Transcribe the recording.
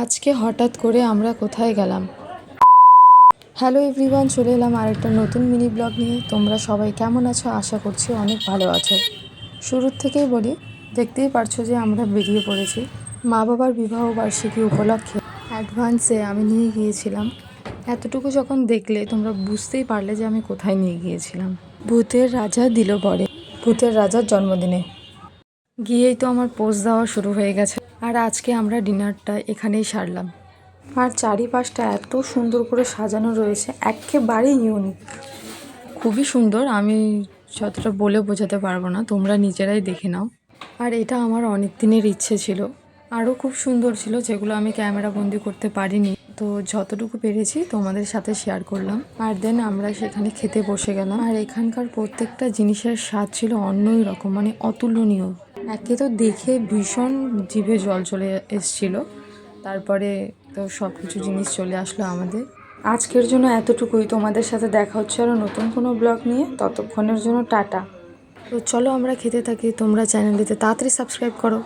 আজকে হঠাৎ করে আমরা কোথায় গেলাম। হ্যালো এভরিওয়ান, চলে এলাম আরেকটা নতুন মিনি ব্লগ নিয়ে। তোমরা সবাই কেমন আছো? আশা করছি অনেক ভালো আছো। শুরুর থেকেই বলি, দেখতেই পারছো যে আমরা বেরিয়ে পড়েছি মা বাবার বিবাহ বার্ষিকী উপলক্ষে। অ্যাডভান্সে আমি নিয়ে গিয়েছিলাম। এতটুকু যখন দেখলে তোমরা বুঝতেই পারলে যে আমি কোথায় নিয়ে গিয়েছিলাম। ভূতের রাজা দিল বরে, ভূতের রাজার জন্মদিনে। গিয়েই তো আমার পোজ দেওয়া শুরু হয়ে গেছে। আর আজকে আমরা ডিনারটা এখানেই সারলাম। আর চারিপাশটা এত সুন্দর করে সাজানো রয়েছে, একেবারেই ইউনিক, খুবই সুন্দর। আমি যতটা বলে বোঝাতে পারবো না, তোমরা নিজেরাই দেখে নাও। আর এটা আমার অনেক দিনের ইচ্ছে ছিল, আরও খুব সুন্দর ছিল, যেগুলো আমি ক্যামেরা বন্দি করতে পারিনি। তো যতটুকু পেরেছি তোমাদের সাথে শেয়ার করলাম। আর দেন আমরা সেখানে খেতে বসে গেলাম। আর এখানকার প্রত্যেকটা জিনিসের স্বাদ ছিল অন্যই রকম, মানে অতুলনীয়। একে তো দেখে ভীষণ জিভে জল চলে এসেছিলো, তারপরে তো সব কিছু জিনিস চলে আসলো আমাদের। আজকের জন্য এতটুকুই। তোমাদের সাথে দেখা হচ্ছে আরও নতুন কোনো ব্লগ নিয়ে। ততক্ষণের জন্য টাটা। তো চলো আমরা খেতে থাকি। তোমরা চ্যানেলটিতে তাড়াতাড়ি সাবস্ক্রাইব করো।